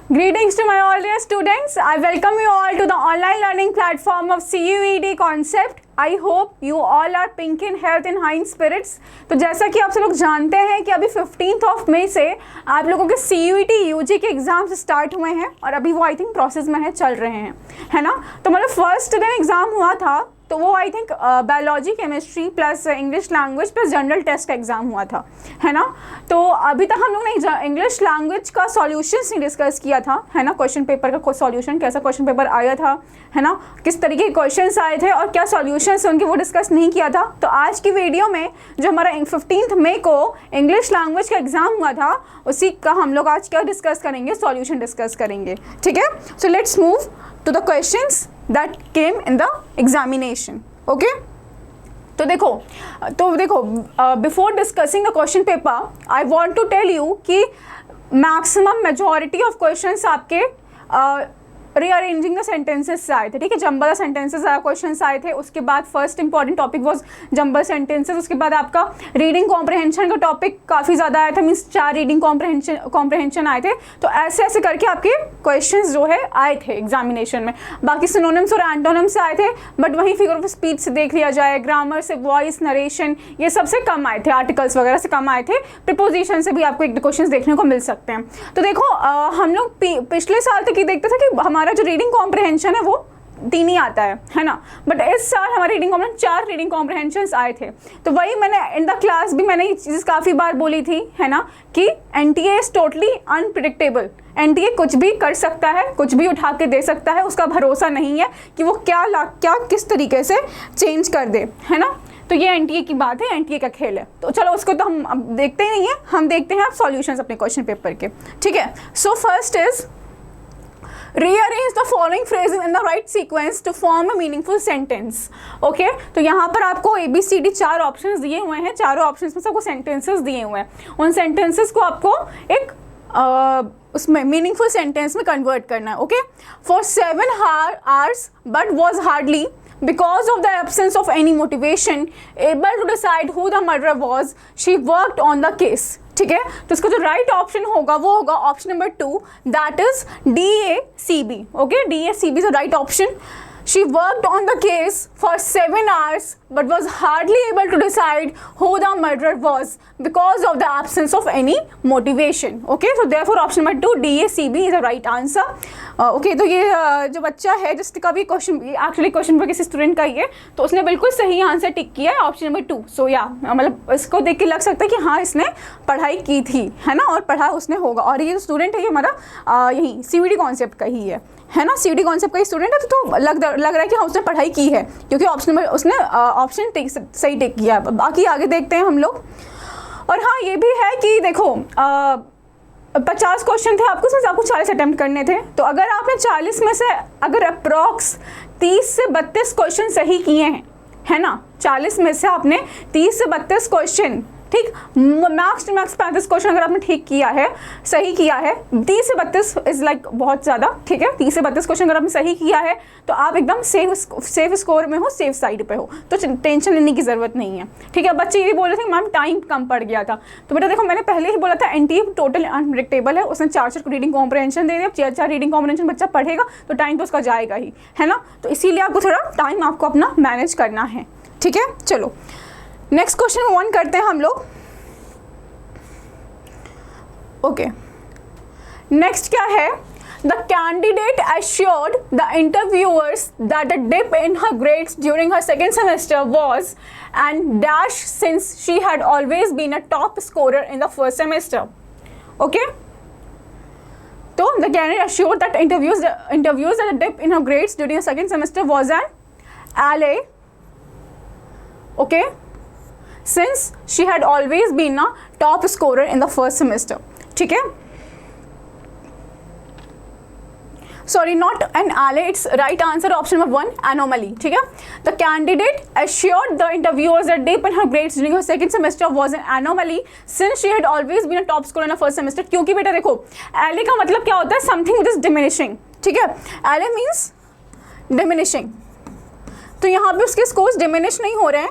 Greetings to my all dear students. I welcome you all to the online learning platform of CUET concept. I hope you all are pink in health and high in spirits. तो जैसा कि आप सब लोग जानते हैं कि अभी 15 मई से आप लोगों के CUET UG के एग्जाम्स स्टार्ट हुए हैं और अभी वो आई थिंक प्रोसेस में है, चल रहे हैं, है ना। तो मतलब फर्स्ट दिन एग्ज़ाम हुआ था तो वो I think biology, chemistry plus English language plus general test का एग्ज़ाम हुआ था, है ना। तो अभी तक हम लोग ने इंग्लिश लैंग्वेज का सॉल्यूशंस नहीं डिस्कस किया था, है ना। क्वेश्चन पेपर का सॉल्यूशन, कैसा क्वेश्चन पेपर आया था, है ना, किस तरीके के क्वेश्चंस आए थे और क्या सॉल्यूशंस उनके, वो डिस्कस नहीं किया था। तो आज की वीडियो में जो हमारा 15 मई को इंग्लिश लैंग्वेज का एग्ज़ाम हुआ था उसी का हम लोग आज क्या डिस्कस करेंगे, सॉल्यूशन डिस्कस करेंगे, ठीक है। So let's move to the questions that came in the examination. Okay, तो देखो before discussing the question paper I want to tell you कि maximum majority of questions आपके रीअरेंजिंग द सेंटेंसेस से आए थे, ठीक है। जंबल सेंटेंसेस क्वेश्चंस आए थे, उसके बाद first important topic was jumble sentences, उसके बाद आपका रीडिंग कॉम्प्रहेंशन का टॉपिक काफ़ी ज़्यादा आया था, मीन्स 4 रीडिंग कॉम्प्रहेंशन आए थे। तो ऐसे ऐसे करके आपके क्वेश्चंस जो है आए थे एग्जामिनेशन में। बाकी सिनोनिम्स और एंटोनिम्स से आए थे, बट वहीं फिगर ऑफ स्पीच से देख लिया जाए, ग्रामर से, वॉइस, नरेशन, ये सबसे कम आए थे, आर्टिकल्स वगैरह से कम आए थे। प्रीपोजिशन से भी आपको एक क्वेश्चन देखने को मिल सकते हैं। तो देखो हम लोग पिछले साल तक ये देखते थे कि हमारा जो रीडिंग कॉम्प्रहेंशन है वो 3 ही आता है ना। बट इस साल हमारे रीडिंग कॉम्प्रहेंशन 4 रीडिंग कॉम्प्रहेंशंस आए थे। तो वही मैंने इन द क्लास भी मैंने ये चीज़ काफ़ी बार बोली थी, है ना, कि NTA is totally unpredictable. NTA कुछ भी कर सकता है, कुछ भी उठा के दे सकता है, उसका भरोसा नहीं है कि वो क्या किस तरीके से चेंज कर दे, है ना। तो ये NTA की बात है, NTA का खेल है। तो चलो उसको तो हम अब देखते ही नहीं है, हम देखते हैं अब सॉल्यूशंस अपने क्वेश्चन पेपर के, ठीक है। So first is rearrange the following phrases in the right sequence to form a meaningful sentence. Okay, तो यहाँ पर आपको ABCD 4 ऑप्शंस दिए हुए हैं, चारों ऑप्शंस में सबको सेंटेंसेस दिए हुए हैं। उन सेंटेंसेस को आपको एक उसमें मीनिंगफुल सेंटेंस में कन्वर्ट करना है। Okay, for 7 hours but was hardly because of the absence of any motivation able to decide who the murderer was, she worked on the case. ठीक है, तो इसका जो राइट ऑप्शन होगा वो होगा option number 2, that is DACB. Okay, DACB is the right option. She worked on the case for 7 hours but was hardly able to decide who the murderer was because of the absence of any motivation. Okay, so therefore option number 2 DACB is the right answer. Okay, तो ये जो बच्चा है जिसका भी question, actually question पर किसी student का ही है, तो उसने बिल्कुल सही आंसर टिक किया है ऑप्शन नंबर 2. सो या मतलब इसको देख के लग सकता है कि हाँ इसने पढ़ाई की थी, है ना, और पढ़ा उसने होगा। और ये जो स्टूडेंट है ये हमारा यही CUET कॉन्सेप्ट का ही है ना, CUET कॉन्सेप्ट का ही स्टूडेंट है। तो लग रहा है कि हाँ उसने पढ़ाई की है, क्योंकि ऑप्शन नंबर उसने ऑप्शन सही टिक किया। बाकी आगे देखते हैं हम लोग। और हाँ ये भी है कि देखो 50 क्वेश्चन थे आपको, उसमें आपको 40 अटैम्प्ट करने थे। तो अगर आपने 40 में से अगर अप्रॉक्स 30 से 32 क्वेश्चन सही किए हैं, है ना, 40 में से आपने 30 से 32 क्वेश्चन, ठीक, मैक्स टू मैक्स 35 क्वेश्चन अगर आपने ठीक किया है, सही किया है, 30 से 32 इज़ लाइक बहुत ज़्यादा, ठीक है। 30 से 32 क्वेश्चन अगर आपने सही किया है तो आप एकदम सेफ स्कोर में हो, सेफ साइड पे हो, तो टेंशन लेने की ज़रूरत नहीं है, ठीक है। बच्चे ये बोल रहे थे मैम टाइम कम पड़ गया था, तो बेटा देखो मैंने पहले ही बोला था NTA टोटल अनप्रेडिक्टेबल है। उसने 4 रीडिंग कॉम्प्रहेंशन दे दिया, 4 रीडिंग कॉम्प्रहेंशन बच्चा पढ़ेगा तो टाइम तो उसका जाएगा ही, है ना। तो इसीलिए आपको थोड़ा टाइम आपको अपना मैनेज करना है, ठीक है। चलो नेक्स्ट क्वेश्चन 1 करते हैं हम लोग। ओके, नेक्स्ट क्या है, the candidate assured the interviewers that the dip in her grades during her second semester was and dash since she had always been a top scorer in the first semester. Okay, so the candidate assured that interviews that the dip in her grades during her second semester was an ally. Okay, since she had always been a top scorer in the first semester. ठीक है, sorry not an ally, it's right answer option number 1 anomaly. ठीक है, the candidate assured the interviewers that dip in her grades during her second semester was an anomaly since she had always been a top scorer in her first semester. क्योंकि बेटा देखो ally का मतलब क्या होता है, समथिंग विच इज डिमिनिशिंग, ठीक है। ally मीन्स डिमिनिशिंग, तो यहाँ पे उसके स्कोर्स डिमिनिश नहीं हो रहे हैं,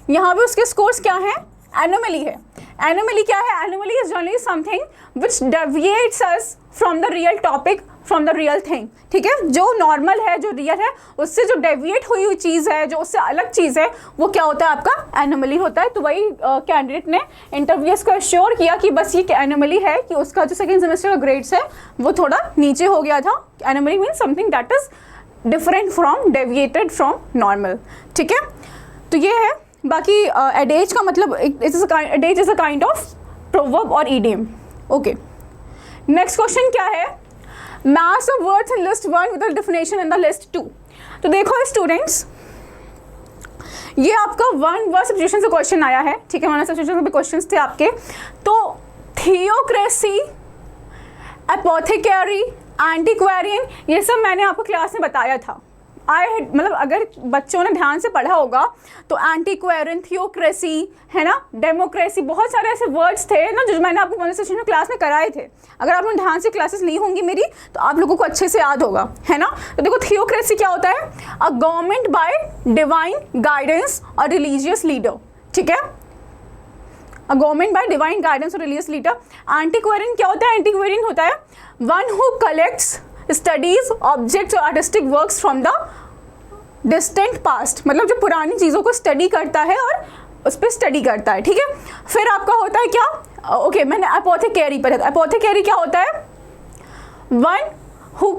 यहाँ पे उसके स्कोर्स क्या हैं, एनोमली है। एनोमली क्या है? Anomaly is generally something which deviates us from the real topic, from the real thing, ठीक है। जो नॉर्मल है, जो रियल है, उससे जो डेविएट हुई चीज़ है, जो उससे अलग चीज़ है, वो क्या होता है? आपका एनोमली होता है। तो वही कैंडिडेट ने इंटरव्यूअर्स को एश्योर किया कि बस ये एनोमली है कि उसका जो सेकेंड सेमेस्टर का ग्रेड्स है वो थोड़ा नीचे हो गया था। Anomaly means something that is different from, deviated from normal, ठीक है। तो ये है। बाकी एडेज का मतलब adages is a kind of proverb और ईडियम। ओके, नेक्स्ट क्वेश्चन क्या है? Match the words in list 1 with the definition in the list 2. तो देखो स्टूडेंट्स, ये आपका वन वर्ड सब्स्टिट्यूशन से क्वेश्चन आया है, ठीक है। वन वर्ड सब्स्टिट्यूशन पे क्वेश्चंस थे आपके। तो थियोक्रेसी, एपोथेकेरी, एंटीक्वेरियन, ये सब मैंने आपको क्लास में बताया था। मतलब अगर बच्चों ने ध्यान से पढ़ा होगा तो एंटीक्वेरियन, थियोक्रेसी, है ना, डेमोक्रेसी, बहुत सारे ऐसे वर्ड्स थे ना जो मैंने आपको वन सेशन में क्लास में कराए थे। अगर आपने ध्यान से क्लासेस ली होंगी मेरी तो आप लोगों को अच्छे से याद होगा, है ना। तो देखो थियोक्रेसी क्या होता है? A government by divine guidance और रिलीजियस लीडर, ठीक है। A government by divine guidance और रिलीजियस लीडर। एंटीक्वेरियन क्या होता है? एंटीक्वेरियन होता है one who collects, studies objects और artistic works from the distant past, मतलब जो पुरानी चीज़ों को स्टडी करता है और उस पर स्टडी करता है, ठीक है। फिर आपका होता है क्या? ओके, मैंने एपोथेकेरी पढ़ा था। एपोथेकेरी क्या होता है? One who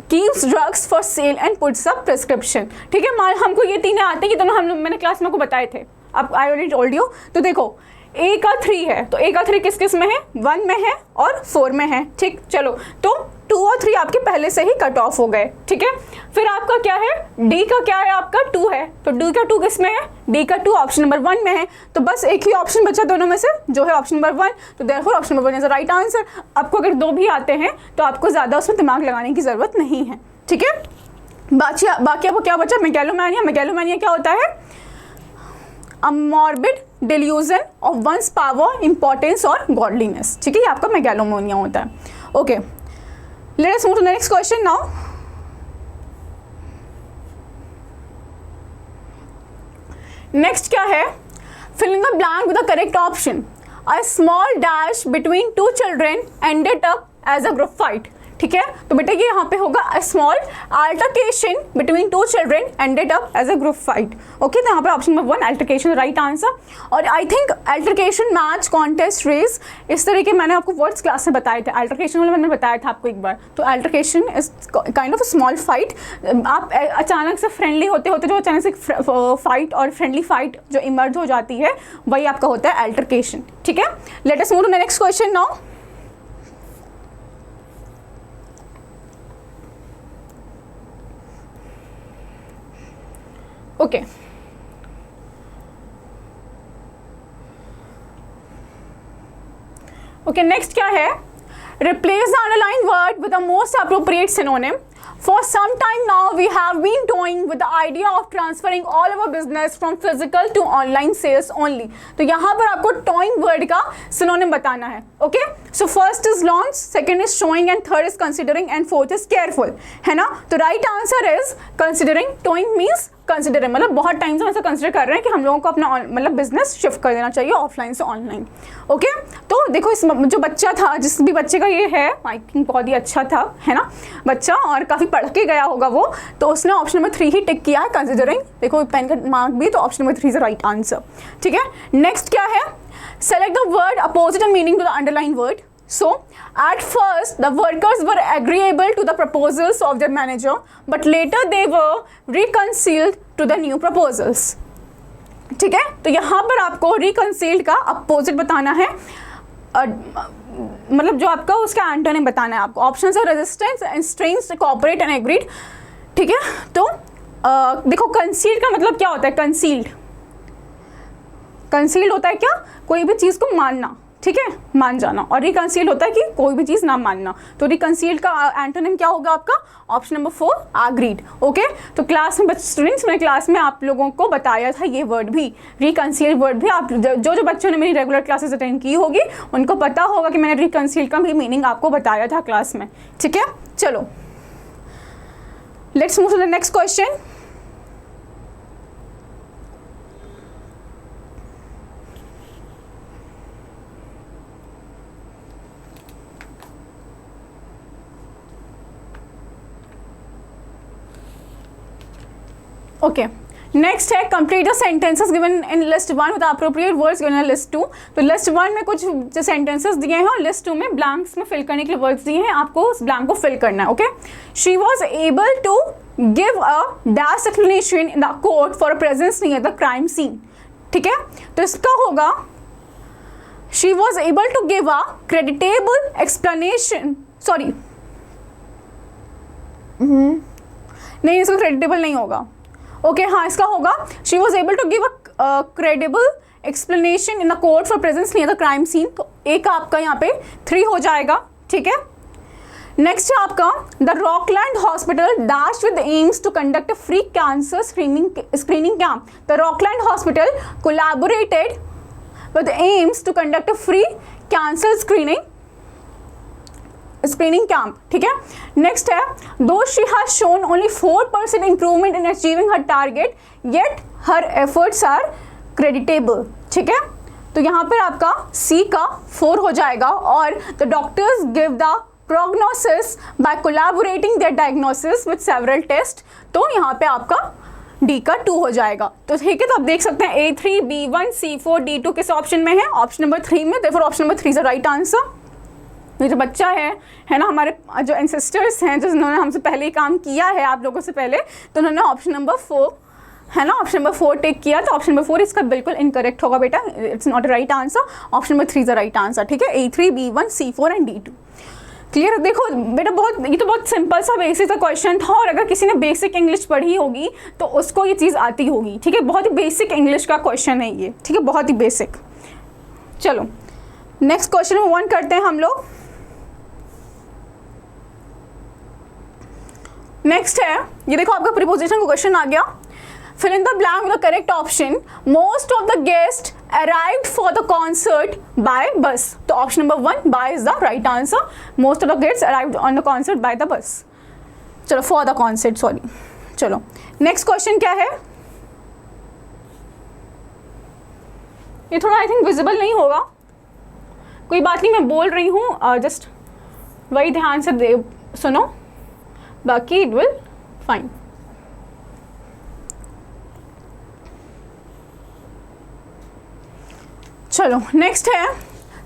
keeps drugs for sale and puts up prescription, ठीक है। हमको ये तीन आते हैं, ये दोनों मैंने क्लास में आपको बताए थे। अब आई ऑलरेडी टोल्ड यू। तो देखो ए का 3 है, तो ए का 3 किस किस में है? 1 में है और 4 में है, ठीक। चलो, तो 2 और 3 आपके पहले से ही कट ऑफ हो गए, ठीक है। फिर आपका क्या है? डी का क्या है? आपका 2 है, तो डी का 2 किस में है? डी का 2 ऑप्शन नंबर 1 में है। तो बस एक ही ऑप्शन बचा दोनों में से, जो है ऑप्शन नंबर 1। तो therefore option number 1 is the right answer. आपको अगर 2 भी आते हैं तो आपको ज़्यादा उसमें दिमाग लगाने की ज़रूरत नहीं है, ठीक है। बाकी आपको क्या बचा? मेगैलोमैनिया। मेगैलोमैनिया क्या होता है? A morbid delusion of one's power, importance और गॉडलीनेस, ठीक है। ये आपका मेगैलोमैनिया होता है। Okay, let us move to the next question now. Next क्या है? Fill in the blank with the correct option. A small dash between 2 children ended up as a group fight, ठीक है। तो बेटा ये यहाँ पे होगा a small altercation between 2 children ended up as a group fight. Okay, तो यहाँ पे option number 1 altercation right answer. और I think altercation, match, contest, race, इस तरह के मैंने आपको वर्ड्स क्लास में बताए थे। अल्टरकेशन वाला मैंने बताया था आपको एक बार। तो altercation is kind of a small fight. आप अचानक से फ्रेंडली होते होते जो अचानक से फाइट और फ्रेंडली फाइट जो इमर्ज हो जाती है, वही आपका होता है अल्टरकेशन, ठीक है। Let us move to the next question now. Okay, okay, next क्या है? Replace the underline word with the most appropriate synonym. For some time now, we have been toying with the idea of transferring all our business from physical to online sales only. तो यहाँ पर आपको toying word का synonym बताना है, okay? So first is launch, second is showing, and third is considering, and fourth is careful, है ना? तो right answer is considering. Toying means consider, मतलब बहुत टाइम से हम ऐसा कंसिडर कर रहे हैं कि हम लोगों को अपना मतलब बिजनेस शिफ्ट कर देना चाहिए ऑफलाइन से ऑनलाइन। ओके, तो देखो इस जो बच्चा था, जिस भी बच्चे का ये है, आई थिंक बहुत ही अच्छा था, है ना बच्चा, और काफ़ी पढ़ के गया होगा वो, तो उसने ऑप्शन नंबर 3 ही टिक किया है, कंसिडरिंग। देखो पेन का मार्क भी, तो option number 3 is the right answer, ठीक है। नेक्स्ट क्या है? Select the word opposite and meaning to the underline word. So, at first, the workers were agreeable to the proposals of their manager, but later they were reconciled to the new proposals. ठीक है, तो यहाँ पर आपको reconciled का opposite बताना है, मतलब जो आपका उसका एंटोनिम बताना है आपको. ऑप्शंस है रेजिस्टेंस, एंस्ट्रेंज्ड, कोऑपरेट एंड एग्रीड. ठीक है, तो देखो कंसील्ड का मतलब क्या होता है? कंसील्ड होता है क्या? कोई भी चीज़ को मानना, ठीक है, मान जाना. और रिकंसील्ड होता है कि कोई भी चीज़ ना मानना. तो रिकंसील्ड का एंटोनिम क्या होगा आपका? Option number 4 agreed. ओके, तो क्लास में स्टूडेंट्स, मैंने क्लास में आप लोगों को बताया था ये वर्ड भी, रिकंसील्ड वर्ड भी. आप जो बच्चों ने मेरी रेगुलर क्लासेस अटेंड की होगी उनको पता होगा कि मैंने रिकंसील्ड का भी मीनिंग आपको बताया था क्लास में. ठीक है, चलो let's move to the next question. Okay, next है complete the sentences given in list 1 with appropriate words given in list 2। तो लिस्ट 1 में कुछ जो सेंटेंसेस दिए हैं और लिस्ट 2 में ब्लैंक्स में फिल करने के लिए वर्ड्स दिए हैं, आपको उस ब्लैंक को फिल करना है। Okay, she was able to give a dash explanation in the court for presence near the crime scene. ठीक है, तो इसका होगा she was able to give a creditable explanation, sorry नहीं, इसका क्रेडिटेबल नहीं होगा। ओके हाँ, इसका होगा she was able to give a credible explanation in the court for presence near the crime scene. तो एक आपका यहाँ पे 3 हो जाएगा। ठीक है, नेक्स्ट है आपका the Rockland hospital dash with AIIMS to conduct a free cancer screening camp. The Rockland hospital collaborated with AIIMS to conduct a free cancer screening camp. ठीक है, नेक्स्ट है दो she has shown only 4% improvement in achieving her target yet her efforts are creditable. ठीक है, तो यहाँ पर आपका सी का 4 हो जाएगा। और the doctors give the prognosis by collaborating their diagnosis with several test. तो यहाँ पे आपका डी का 2 हो जाएगा। तो ठीक है, तो आप देख सकते हैं A3, B1, C4, D2 किस ऑप्शन में है? ऑप्शन नंबर 3 में। Therefore option number 3 is the right answer. ये जो बच्चा है ना, हमारे जो एंसेस्टर्स हैं जिन्होंने हमसे पहले ही काम किया है आप लोगों से पहले, तो उन्होंने ऑप्शन नंबर 4 है ना, ऑप्शन नंबर 4 टेक किया। तो ऑप्शन नंबर 4 इसका बिल्कुल इनकरेक्ट होगा बेटा, it's not right answer. Option number 3 is the right answer. ठीक है, A3, B1, C4 and D2। Clear? देखो बेटा, ये तो बहुत सिंपल सा बेसिक सा क्वेश्चन था, और अगर किसी ने बेसिक इंग्लिश पढ़ी होगी तो उसको ये चीज़ आती होगी। ठीक है, बहुत ही बेसिक इंग्लिश का क्वेश्चन है ये। ठीक है, बहुत ही बेसिक। चलो नेक्स्ट क्वेश्चन में 1 करते हैं हम लोग। नेक्स्ट है, ये देखो आपका प्रीपोजिशन का क्वेश्चन आ गया। Fill in the blank with the correct option. Most of the guest arrived for the concert by bus. तो option number 1 by is the right answer. Most of the guest arrived on the concert by the bus. चलो for the concert, sorry. चलो next question क्या है? ये थोड़ा I think visible नहीं होगा, कोई बात नहीं, मैं बोल रही हूँ, जस्ट वही ध्यान से सुनो, बाकी इट विल फाइन। चलो नेक्स्ट है,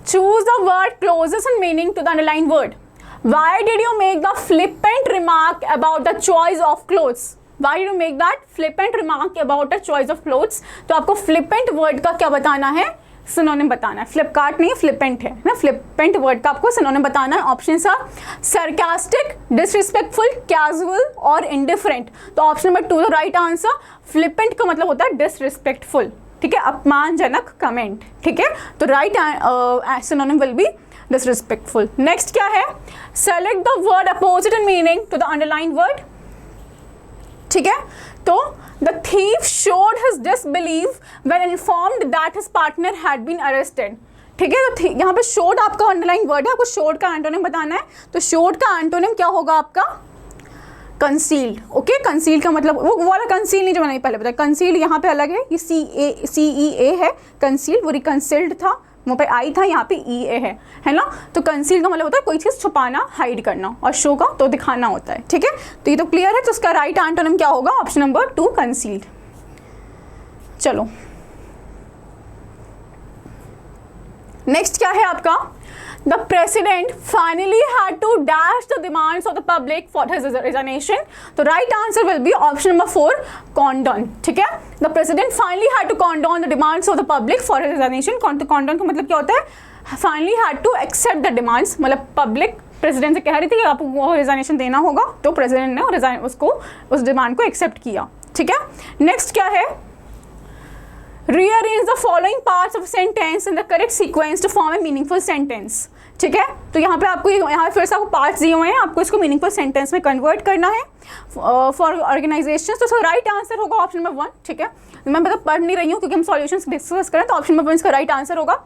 choose the word closest in meaning to the underline word. Why did you make the flippant remark about the choice of clothes? Why did you make that flippant remark about the choice of clothes? तो आपको flippant word का क्या बताना है? Synonym बताना है। फ्लिपकार्ट नहीं, flippant है ना। फ्लिपेंट वर्ड का आपको सिनोनिम बताना है। ऑप्शन सा सरकास्टिक, डिसरिस्पेक्टफुल, कैजुअल और इंडिफरेंट। तो option number 2 the right answer. Flippant का मतलब होता है डिसरिस्पेक्टफुल, ठीक है, अपमानजनक कमेंट। ठीक है, तो right synonym will be disrespectful. Next क्या है? Select the word opposite in meaning to the underline word. ठीक है, तो the thief showed his disbelief when informed that his partner had been arrested। ठीक है, तो यहाँ पे showed आपका अंडरलाइन वर्ड है, आपको showed का एंटोनिम बताना है। तो showed का एंटोनिम क्या होगा आपका? कंसील्ड। ओके, कंसील्ड का मतलब वो वाला कंसील नहीं जो मैंने पहले बताया। कंसील्ड यहाँ पे अलग है, ये CEA है। कंसील्ड वो रिकंसिल्ड था, वहाँ पे आई था, यहाँ पे EA है ना। तो कंसील का मतलब होता है कोई चीज़ छुपाना, हाइड करना, और शो का तो दिखाना होता है। ठीक है, तो ये तो क्लियर है। तो उसका राइट एंटोनिम क्या होगा? Option number 2 concealed. चलो नेक्स्ट क्या है आपका? The president finally had to dash the demands of the public for his resignation. तो right answer will be option number 4 condone. ठीक है, the president finally had to condone the demands of the public for his resignation. Condone का मतलब क्या होता है? Finally had to accept the demands, मतलब public president से कह रही थी कि आपको वो रिजाइनेशन देना होगा, तो प्रेसिडेंट ने उस डिमांड को एक्सेप्ट किया। ठीक है, नेक्स्ट क्या है? Rearrange the following parts of a sentence in the correct sequence to form a meaningful sentence। ठीक है, तो यहाँ पे आपको यहाँ फिर से आपको पार्ट्स दिए हुए हैं, आपको इसको मीनिंगफुल सेंटेंस में कन्वर्ट करना है फॉर ऑर्गेनाइजेशन। तो इसका राइट आंसर होगा ऑप्शन नंबर 1। ठीक है, मैं मतलब पढ़ नहीं रही हूँ क्योंकि हम सॉल्यूशंस डिस्कस करें, तो ऑप्शन नंबर 1 इसका राइट आंसर होगा।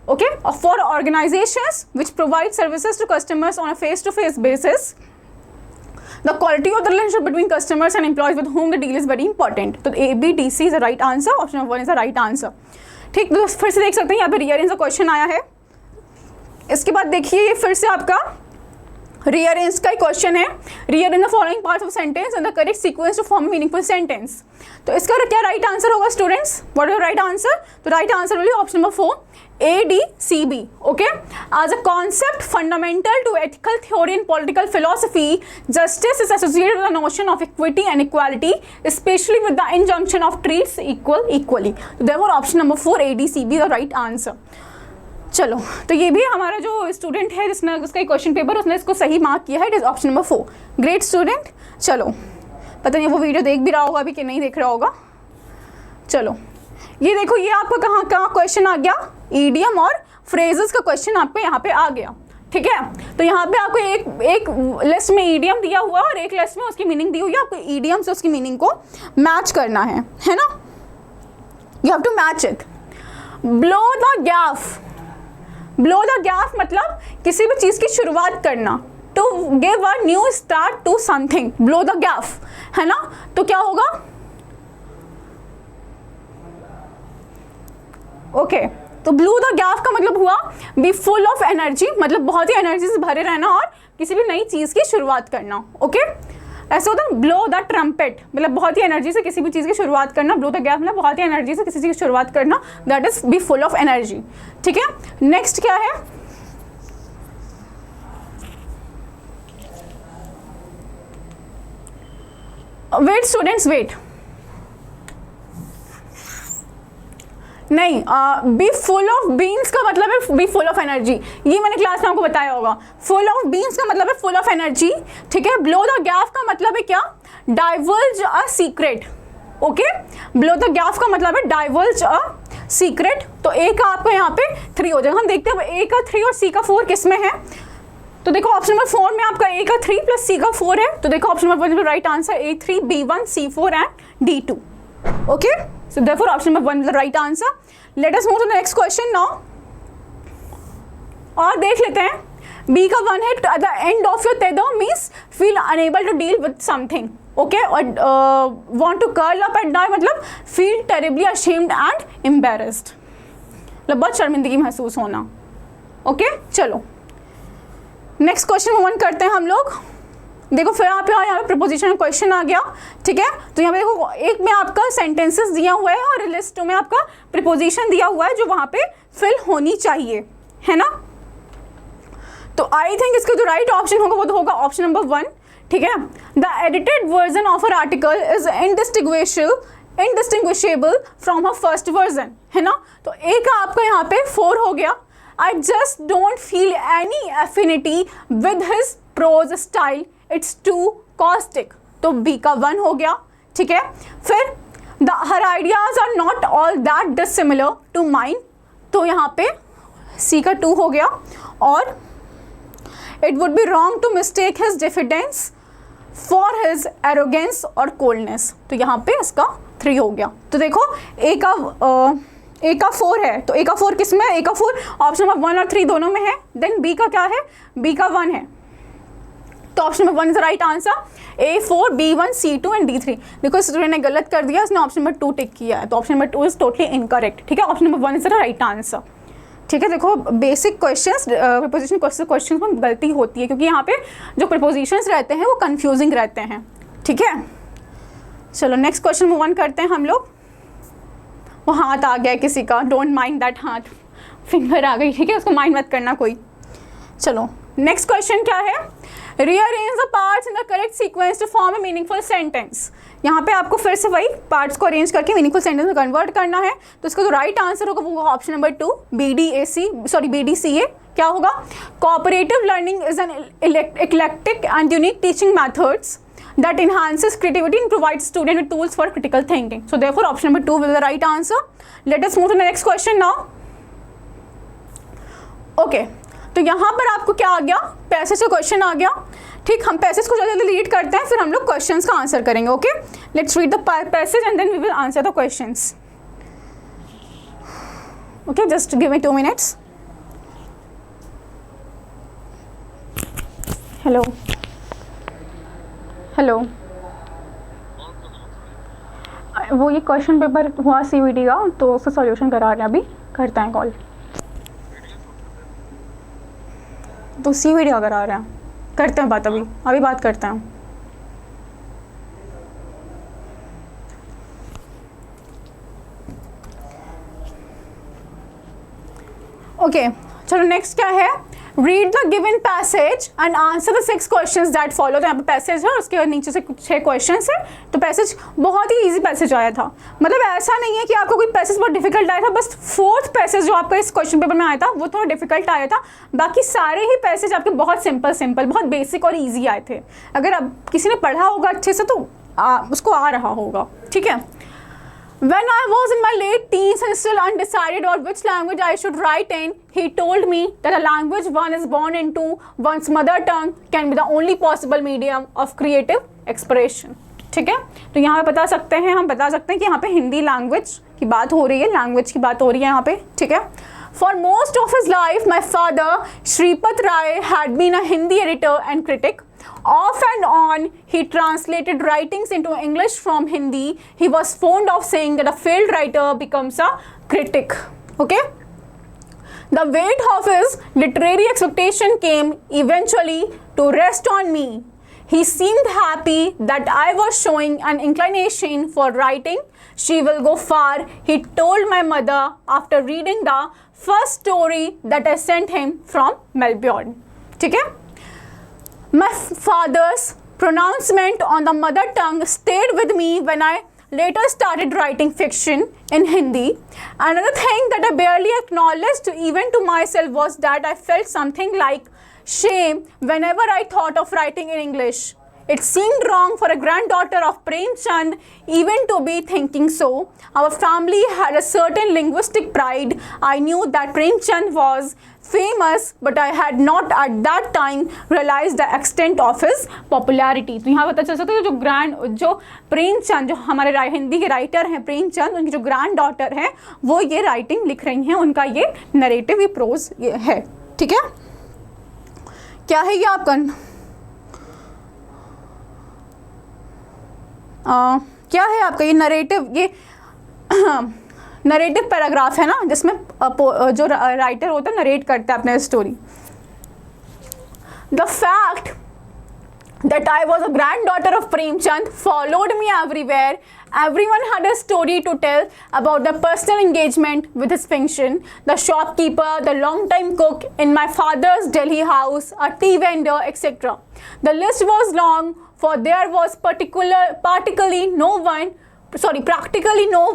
ओके, और for organisations which provide services to customers on a face to face basis the quality of the relationship between customers and employees with whom the deal is very important। तो A, B, D, C is the right answer। Option number 1 is the right answer। ठीक, तो फिर से देख सकते हैं यहाँ पे rearrange का क्वेश्चन आया है। इसके बाद देखिए ये फिर से आपका रीअरेंज का क्वेश्चन है, rearrange the following parts of sentence in the correct sequence to form meaningful sentence. तो इसका क्या राइट आंसर होगा students? What is right answer? तो right answer will be option number 4 ADCB. Okay, as a concept fundamental to ethical theory and political philosophy, justice is associated with the notion of equity and equality, especially with the injunction of treats equal equally. So therefore option number 4 ADCB is the right answer. चलो, तो ये भी हमारा जो student है जिसने उसका question paper उसने इसको सही मार्क किया है, it is option number 4. Great student. चलो, पता नहीं वो वीडियो देख भी रहा होगा अभी कि नहीं देख रहा होगा. चलो, ये देखो, ये आपका कहाँ क्वेश्चन आ गया, ईडियम और फ्रेजेस का क्वेश्चन आपको यहाँ पे आ गया. ठीक है, तो यहाँ पे आपको एक लिस्ट में ईडियम दिया हुआ और एक लिस्ट में उसकी मीनिंग दी हुई है. आपको ईडियम से उसकी मीनिंग को मैच करना है ना. You have to match it. Blow the gaff. Blow the gaff मतलब किसी भी चीज़ की शुरुआत करना. To give a new start to something, blow the gaff, है ना. तो क्या होगा? ओके, तो ब्लू द गैप का मतलब हुआ बी फुल ऑफ एनर्जी, मतलब बहुत ही एनर्जी से भरे रहना और किसी भी नई चीज़ की शुरुआत करना. ओके, ऐसा होता है ब्लो द ट्रम्पेट, मतलब बहुत ही एनर्जी से किसी भी चीज़ की शुरुआत करना. ब्लो द गैप मतलब बहुत ही एनर्जी से किसी चीज़ की शुरुआत करना, that is be full of energy. ठीक है, नेक्स्ट क्या है? Wait students, wait. नहीं, बी फुल ऑफ बीन्स का मतलब है बी फुल ऑफ एनर्जी. ये मैंने क्लास में आपको बताया होगा. फुल ऑफ बीन्स का मतलब है फुल ऑफ एनर्जी. ठीक है, ब्लो द गैप का मतलब है क्या? Diverge a secret. Okay, blow the gap का मतलब है डाइवर्ज अ सीक्रेट. तो ए का आपको यहाँ पे 3 हो जाएगा. हम देखते हैं ए का 3 और सी का 4 किस में है. तो देखो ऑप्शन नंबर 4 में आपका ए का 3 प्लस सी का 4 है. तो देखो option number 1 right answer A3 B1 C4 and D2. Okay, so therefore option number 1 is the right answer. Let us move to the next question now. और देख लेते हैं. B का 1 है, at the end of your tether means feel unable to deal with something. Okay, और want to curl up and die मतलब feel terribly ashamed and embarrassed, मतलब बहुत शर्मिंदगी महसूस होना. Okay, चलो नेक्स्ट क्वेश्चन मूव ऑन करते हैं हम लोग. देखो फिर आप यहाँ पे प्रपोजिशन क्वेश्चन आ गया. ठीक है, तो यहाँ पे देखो एक में आपका सेंटेंसेस दिया हुआ है और लिस्ट में आपका प्रपोजिशन दिया हुआ है जो वहाँ पे फिल होनी चाहिए, है ना. तो आई थिंक इसका जो राइट ऑप्शन होगा वो तो होगा ऑप्शन नंबर 1. ठीक है, the edited version of a article is indistinguishable from a first version, है ना. तो ए का आपका यहाँ पे 4 हो गया. I just don't feel any affinity with his prose style, it's too caustic. तो बी का 1 हो गया. ठीक है, फिर her ideas are not all that dissimilar to mine. तो यहाँ पे सी का 2 हो गया. और it would be wrong to mistake his diffidence for his arrogance और कोल्डनेस. तो यहाँ पे इसका 3 हो गया. तो देखो ए का 4 है. तो ए का 4 किस में है? ए का 4 ऑप्शन नंबर 1 और 3 दोनों में है. देन बी का क्या है? बी का 1 है. तो option number 1 is the right answer. A4 B1 C2 and D3. देखो स्टूडेंट ने गलत कर दिया, उसने ऑप्शन नंबर 2 टिक किया है. तो option number 2 is totally incorrect. ठीक है, option number 1 is the right answer. ठीक है, देखो बेसिक क्वेश्चंस प्रपोजिशन क्वेश्चंस में गलती होती है क्योंकि यहाँ पे जो प्रपोजिशंस रहते हैं वो कंफ्यूजिंग रहते हैं. ठीक है, चलो नेक्स्ट क्वेश्चन मूव ऑन करते हैं हम लोग. वो हाथ आ गया किसी का, डोंट माइंड दैट. हाथ फिंगर आ गई. ठीक है, उसको माइंड मत करना कोई. चलो नेक्स्ट क्वेश्चन क्या है? Rearrange the parts in the correct sequence to form a meaningful sentence. यहाँ पे आपको फिर से वही पार्ट्स को अरेंज करके मीनिंगफुल सेंटेंस में कन्वर्ट करना है. तो इसका जो राइट आंसर होगा वो होगा ऑप्शन नंबर 2 BDCA. क्या होगा? Cooperative learning is an eclectic and unique teaching methods that enhances creativity and provides student with tools for critical thinking. So therefore option number 2 will be the right answer. Let us move to the next question now. Okay, तो यहाँ पर आपको क्या आ गया? Passage का question आ गया. ठीक, हम पैसेज को जल्दी रीड करते हैं फिर हम लोग क्वेश्चंस का आंसर करेंगे. Okay, let's read the passage and then we will answer the questions. Okay, just give me 2 minutes. Hello hello, वो ये क्वेश्चन पेपर हुआ CVT का, तो उसका सॉल्यूशन करा रहे हैं अभी. करते हैं कॉल. तो CVT का करा रहे हैं. करते हैं बात, अभी बात करते हैं। ओके चलो नेक्स्ट क्या है, read the given passage and answer the 6 questions that follow. तो यहाँ पे पैसेज है, उसके नीचे से कुछ 6 क्वेश्चंस है। तो पैसेज बहुत ही इजी पैसेज आया था, मतलब ऐसा नहीं है कि आपको कोई पैसेज बहुत डिफिकल्ट आया था, बस 4th पैसेज जो आपका इस क्वेश्चन पेपर में आया था वो थोड़ा डिफिकल्ट आया था, बाकी सारे ही पैसेज आपके बहुत सिंपल बहुत बेसिक और ईजी आए थे। अगर अब किसी ने पढ़ा होगा अच्छे से तो उसको आ रहा होगा, ठीक है। When I was in my late teens and still undecided on which language I should write in, he told me that a language one is born into, one's mother tongue, can be the only possible medium of creative expression. ठीक है, तो यहाँ पे हम बता सकते हैं कि यहाँ पे हिंदी लैंग्वेज की बात हो रही है, लैंग्वेज की बात हो रही है यहाँ पे, ठीक है। For most of his life, my father, Shripat Rai, had been a Hindi editor and critic. Off and on, he translated writings into English from Hindi. He was fond of saying that a failed writer becomes a critic. Okay? The weight of his literary expectation came eventually to rest on me. He seemed happy that I was showing an inclination for writing. She will go far, he told my mother after reading the first story that I sent him from Melbourne. ठीक है? My father's pronouncement on the mother tongue stayed with me when I later started writing fiction in Hindi. Another thing that I barely acknowledged even to myself was that I felt something like shame whenever I thought of writing in English. It seemed wrong for a granddaughter of Prem Chand even to be thinking so. Our family had a certain linguistic pride. I knew that Prem Chand was famous, but I had not at that time realized the extent of his popularity. तो यहाँ पता चल सकता है जो प्रेमचंद, जो हमारे हिंदी के राइटर हैं प्रेमचंद, उनकी जो ग्रैंड डॉटर है वो ये राइटिंग लिख रही हैं, उनका ये नरेटिव, ये प्रोज है, ठीक है। क्या है ये आपका क्या है आपका ये नरेटिव, ये नरेटिव पैराग्राफ है ना, जिसमें जो राइटर होता है नरेट करता है अपने story. The fact that I was a granddaughter of Premchand followed me everywhere. Everyone had a story to tell about the personal engagement with his fiction, the shopkeeper, the long-time cook in my father's Delhi house, a tea vendor, etc. The list was long, for there was practically no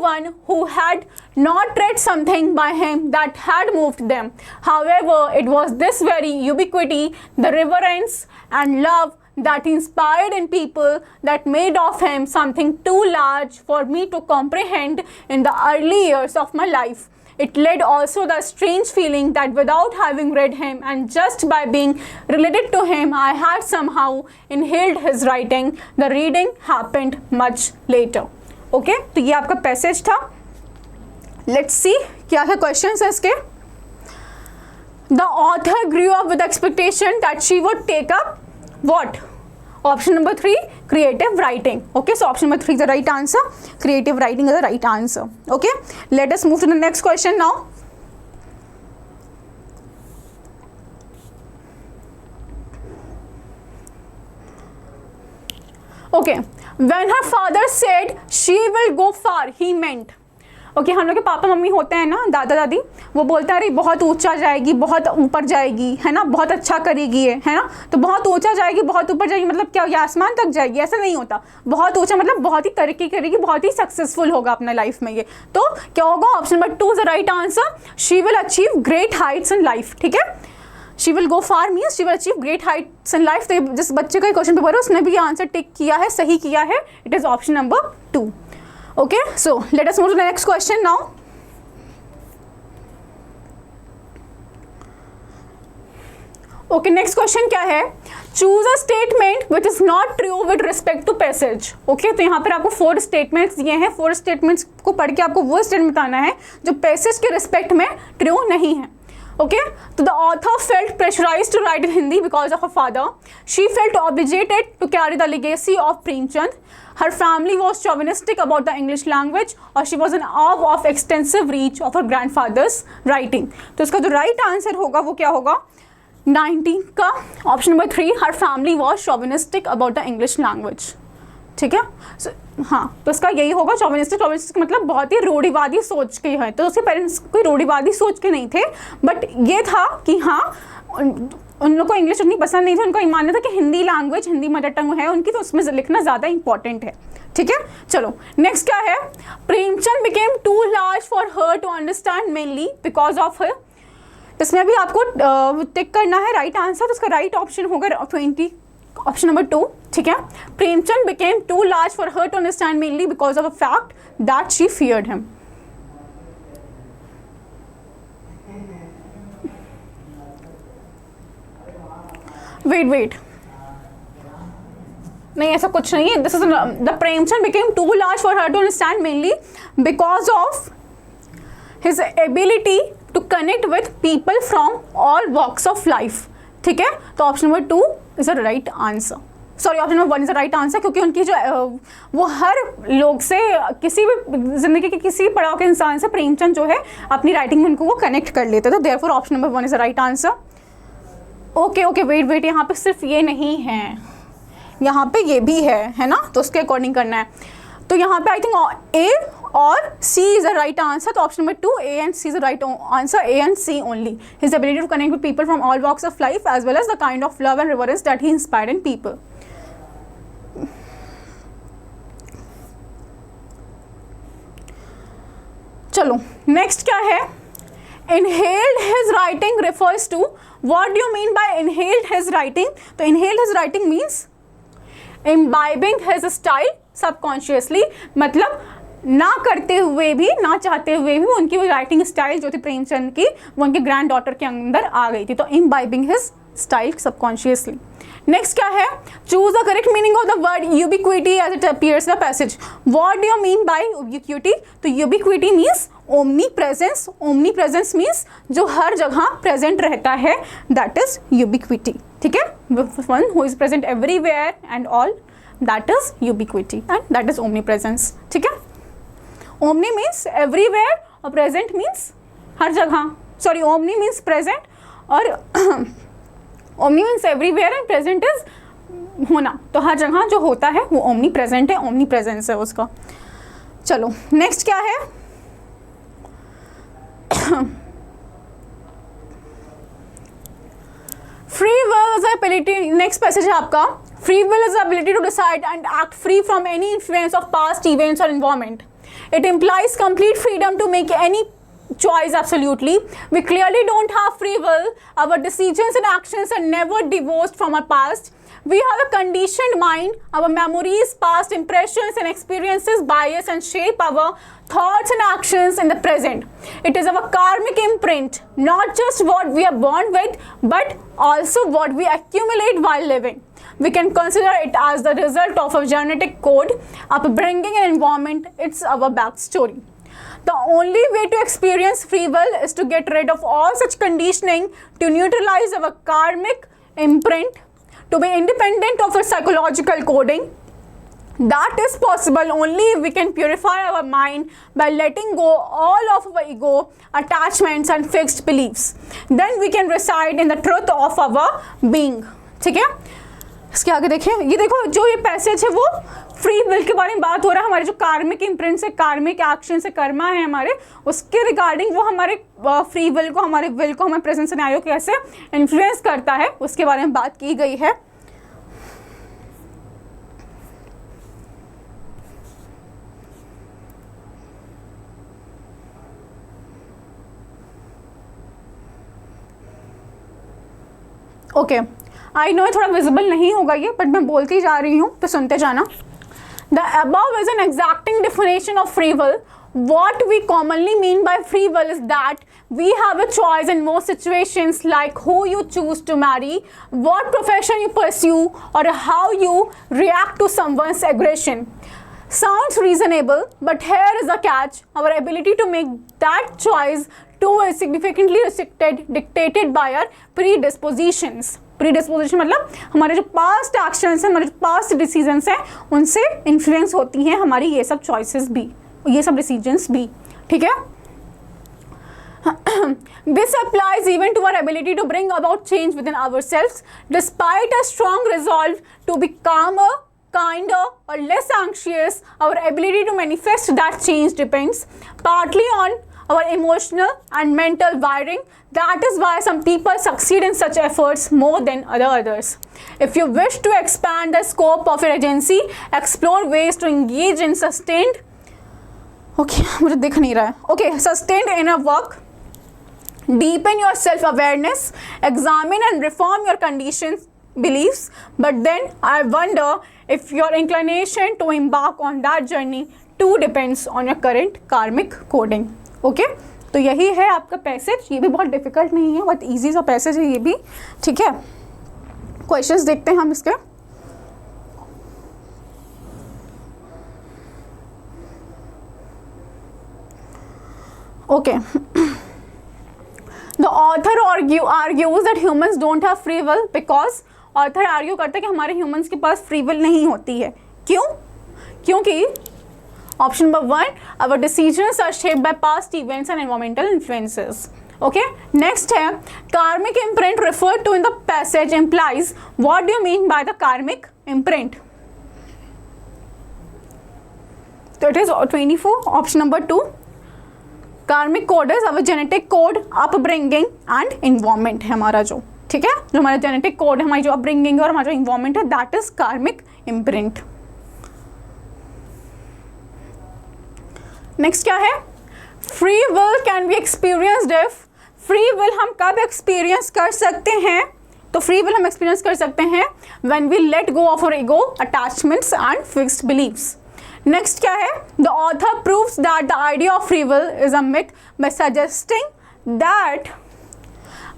one who had not read something by him that had moved them. However, it was this very ubiquity, the reverence and love that inspired in people that made of him something too large for me to comprehend in the early years of my life. It led also the strange feeling that without having read him and just by being related to him, I had somehow inhaled his writing. The reading happened much later. Okay, तो ये आपका passage था। Let's see क्या क्या questions है इसके। The author grew up with the expectation that she would take up what? Option number 3, creative writing. Okay, so option number 3 is the right answer. Creative writing is the right answer. Okay, let us move to the next question now. Okay, when her father said she will go far, he meant, okay हम लोग के papa mummy होते हैं ना, दादा दादी, वो बोलते हैं अरे बहुत ऊंचा जाएगी, बहुत ऊपर जाएगी, है ना, बहुत अच्छा करेगी ये, है ना। तो बहुत ऊंचा जाएगी, बहुत ऊपर जाएगी मतलब क्या, ये आसमान तक जाएगी, ऐसा नहीं होता। बहुत ऊंचा मतलब बहुत ही तरक्की करेगी, बहुत ही सक्सेसफुल होगा अपना लाइफ में ये। तो क्या होगा, option number 2 is the right answer. She will achieve great heights in life, ठीक है। She will go far means she will achieve great heights in life. तो जिस बच्चे का क्वेश्चन पेपर है उसने भी ये आंसर टिक किया है, सही किया है। It is option number 2। Okay, so let us move to the next question now. Okay, next question क्या है? Choose a statement which is not true with respect to passage. Okay, तो यहाँ पर आपको 4 statements दिए हैं। 4 statements को पढ़ के आपको वो statement बताना है जो passage के respect में true नहीं है। Okay, so the author felt pressurized to write in Hindi because of her father. She felt obligated to carry the legacy of Premchand. Her family was chauvinistic about the English language, or she was in awe of extensive reach of her grandfather's writing. तो इसका जो right answer होगा वो क्या होगा? 19 का option number 3, her family was chauvinistic about the English language. ठीक है, हाँ, तो इसका यही होगा शोविनिस्टिक मतलब बहुत ही रूढ़िवादी सोच के है। तो उसके पेरेंट्स कोई रूढ़िवादी सोच के नहीं थे, बट ये था कि हाँ उन लोग को इंग्लिश उतनी पसंद नहीं थी, उनको मानना था कि Hindi language, Hindi mother tongue है उनकी, तो उसमें लिखना ज़्यादा इंपॉर्टेंट है। ठीक है, चलो नेक्स्ट क्या है, Premchand became too large for her to understand mainly because of her. इसमें भी आपको टिक करना है राइट आंसर, तो उसका राइट ऑप्शन होगा 20 ऑप्शन नंबर 2। ठीक है, Premchand became too large for her to understand mainly because of a fact that she feared him. Wait नहीं, ऐसा कुछ नहीं है। This is the Premchand became too large for her to understand mainly because of his ability to connect with people from all walks of life. ठीक है, तो option number 2 is a right answer, sorry option number 1 is a right answer, क्योंकि उनकी जो वो हर लोग से, किसी भी जिंदगी के किसी भी पड़ाव के इंसान से प्रेमचंद जो है अपनी राइटिंग में उनको वो कनेक्ट कर लेते, तो therefore option number 1 is a right answer. Okay wait, यहाँ पे सिर्फ ये नहीं है, यहाँ पे ये भी है ना, तो उसके अकॉर्डिंग करना है। तो यहाँ पे आई थिंक ए और C is the right answer, तो option number 2 A and C is the right answer, A and C only. His ability to connect with people from all walks of life as well as the kind of love and reverence that he inspired in people. चलो next क्या है, inhaled his writing refers to, what do you mean by inhaled his writing? तो inhaled his writing means imbibing his style subconsciously, मतलब ना करते हुए भी, ना चाहते हुए भी उनकी वो राइटिंग स्टाइल जो थी प्रेमचंद की, वो उनके ग्रैंड डॉटर के अंदर आ गई थी, तो imbibing his style subconsciously। Next क्या है, choose the correct meaning of the word ubiquity as it appears the passage. What do you mean by ubiquity? तो ubiquity means omnipresence, omnipresence means जो हर जगह present रहता है, that is ubiquity. ठीक है, one who is present everywhere and all, that is ubiquity and that is omni presence. ठीक है, ओमनी मीन्स एवरीवेयर और प्रेजेंट मीन्स हर जगह, सॉरी ओमनी मीन्स प्रेजेंट और omni means everywhere and present is होना, तो हर जगह जो होता है वो ओमनी प्रेजेंट है, ओमनी प्रेजेंस है उसका। चलो नेक्स्ट क्या है, free will is ability, next passage है आपका, free will is ability to decide and act free from any influence of past events और environment. It implies complete freedom to make any choice absolutely. We clearly don't have free will. Our decisions and actions are never divorced from our past. We have a conditioned mind. Our memories, past impressions and experiences bias and shape our thoughts and actions in the present. It is our karmic imprint, not just what we are born with, but also what we accumulate while living. We can consider it as the result of a genetic code, upbringing and environment. It's our backstory. The only way to experience free will is to get rid of all such conditioning, to neutralize our karmic imprint, to be independent of our psychological coding. That is possible only if we can purify our mind by letting go all of our ego, attachments and fixed beliefs. Then we can reside in the truth of our being. ठीक है, इसके आगे देखें, ये देखो जो ये passage है वो फ्री विल के बारे में बात हो रहा है, हमारे जो कार्मिक इम्प्रिंट से, कार्मिक एक्शन से, कर्मा है हमारे, उसके रिगार्डिंग वो हमारे फ्री विल को, हमारे विल को, हमारे प्रेजेंट सिनेरियो कैसे इन्फ्लुएंस करता है उसके बारे में बात की गई है। ओके, आई नो थोड़ा विजिबल नहीं होगा ये, बट मैं बोलती जा रही हूँ तो सुनते जाना। The above is an exacting definition of free will. What we commonly mean by free will is that we have a choice in most situations, like who you choose to marry, what profession you pursue, or how you react to someone's aggression. Sounds reasonable, but here is a catch. Our ability to make that choice too is significantly dictated by our predispositions. Predisposition मतलब हमारे जो past actions हैं, हमारे जो past decisions हैं, उनसे influence होती हैं हमारी ये सब चॉइसेस भी, ये सब डिसीजंस भी। ठीक है, This applies even to our ability to bring about change within ourselves. Despite a strong resolve to be calmer, kinder, or less anxious, our ability to manifest that change depends partly on our emotional and mental wiring. That is why some people succeed in such efforts more than others. If you wish to expand the scope of your agency, explore ways to engage in sustained मुझे दिख नहीं रहा है sustained inner work, deepen your self-awareness, examine and reform your conditions, beliefs. But then I wonder if your inclination to embark on that journey too depends on your current karmic coding. Okay तो यही है आपका passage. ये भी बहुत difficult नहीं है, बहुत ईजी सा पैसेज है ये भी. ठीक है, क्वेश्चंस देखते हैं हम इसके. Okay, the author argues that humans don't have free will because author argue करता है कि हमारे ह्यूमंस के पास फ्री विल नहीं होती है. क्यों? क्योंकि option number 1, our decisions are shaped by past events and environmental influences. Okay, next है karmic imprint referred to in the passage implies. What do you mean by the karmic imprint? So it is 24, option number 2. Karmic code is our genetic code, upbringing and environment है हमारा जो. ठीक है, जो हमारा genetic code है, हमारी जो अपब्रिंगिंग है और हमारा जो इन्वायरमेंट है, दैट इज कार्मिक इम्प्रिंट. नेक्स्ट क्या है? Free will can be experienced if. Free will हम कब एक्सपीरियंस कर सकते हैं? तो फ्री विल हम एक्सपीरियंस कर सकते हैं when we let go of our ego, attachments and fixed beliefs. Next क्या है? The author proves that the idea of free will is a myth by suggesting that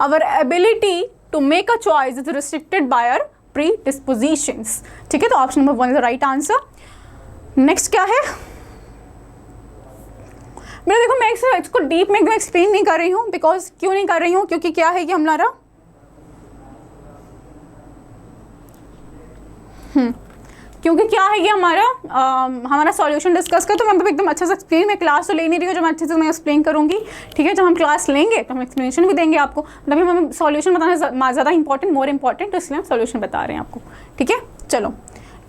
our ability to make a choice is restricted by our predispositions. ठीक है, तो option number 1 is the right answer. Next क्या है? मेरा देखो, मैं इसको deep में एकदम एक्सप्लेन नहीं कर रही हूँ. बिकॉज क्यों नहीं कर रही हूँ? क्योंकि क्या है कि हमारा क्योंकि क्या है ये हमारा सॉल्यूशन डिस्कस कर, तो मैं एकदम अच्छा से एक्सप्लेन, मैं क्लास तो ले नहीं रही हूँ, जब मैं अच्छे से मैं एक्सप्लेन करूँगी. ठीक है, जब हम क्लास लेंगे तो हम एक्सप्लेनेशन भी देंगे आपको. मतलब हमें सॉल्यूशन बताना ज़्यादा इंपॉर्टेंट, मोर इंपॉर्टेंट, तो इसलिए हम सॉल्यूशन बता रहे हैं आपको. ठीक है, चलो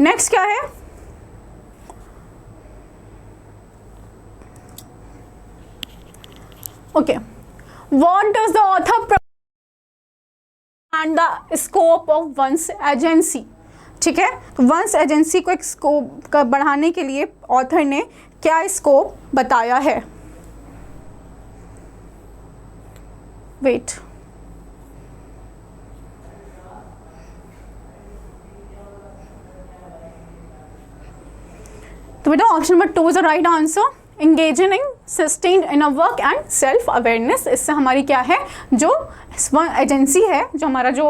नेक्स्ट क्या है? Okay, what does the author and the scope of one's agency. ठीक है, वंस एजेंसी को एक स्कोप बढ़ाने के लिए ऑथर ने क्या स्कोप बताया है? वेट, तो बेटा option number 2 is the right answer. engaging in sustained inner work and self awareness. इससे हमारी क्या है, जो एजेंसी है, जो हमारा जो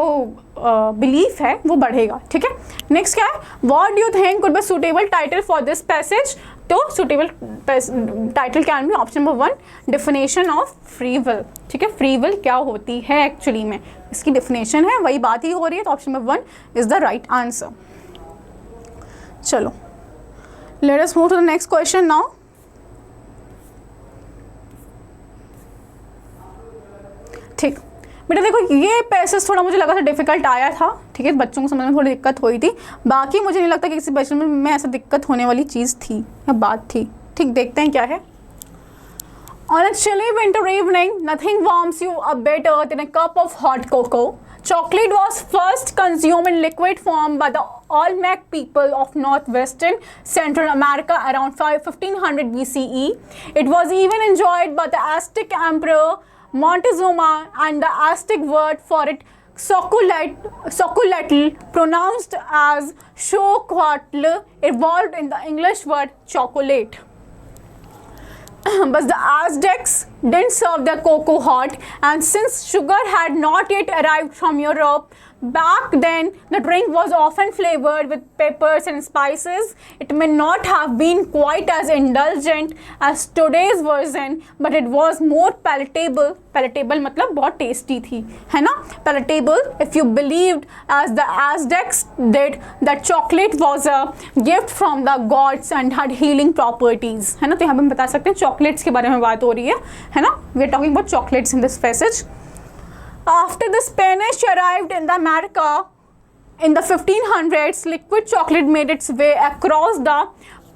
बिलीफ है वो बढ़ेगा. ठीक है, नेक्स्ट क्या है? What do you think could be suitable title for this passage. तो suitable title can be option number 1, definition of free will. ठीक है, फ्री विल क्या होती है एक्चुअली में, इसकी डेफिनेशन है, वही बात ही हो रही है. तो option number 1 is the right answer. चलो, let us move to the next question now. ठीक बेटा, देखो ये पैसेज थोड़ा मुझे लगा था डिफिकल्ट आया था. ठीक है, बच्चों को समझने में थोड़ी दिक्कत हुई थी. बाकी मुझे नहीं लगता कि किसी बच्चे में ऐसा दिक्कत होने वाली चीज़ थी या बात थी. ठीक, देखते हैं क्या है. On a chilly winter evening, nothing warms you up better than a cup of hot cocoa. Chocolate was first consumed in liquid form by the Olmec people of northwestern Central America around 1500 BCE. It was even enjoyed by the Aztec emperor Montezuma, and the Aztec word for it, chocolatl, pronounced as xocoatl, evolved in the English word chocolate. But the Aztecs didn't serve their cocoa hot, and since sugar had not yet arrived from Europe, back then the drink was often flavored with peppers and spices. It may not have been quite as indulgent as today's version, but it was more palatable. Palatable मतलब बहुत tasty थी, है ना? Palatable if you believed, as the Aztecs did, that chocolate was a gift from the gods and had healing properties, है ना? तो यहाँ पे हम बता सकते हैं chocolates के बारे में बात हो रही है ना? We are talking about chocolates in this passage. After the Spanish arrived in the America in the 1500s, liquid chocolate made its way across the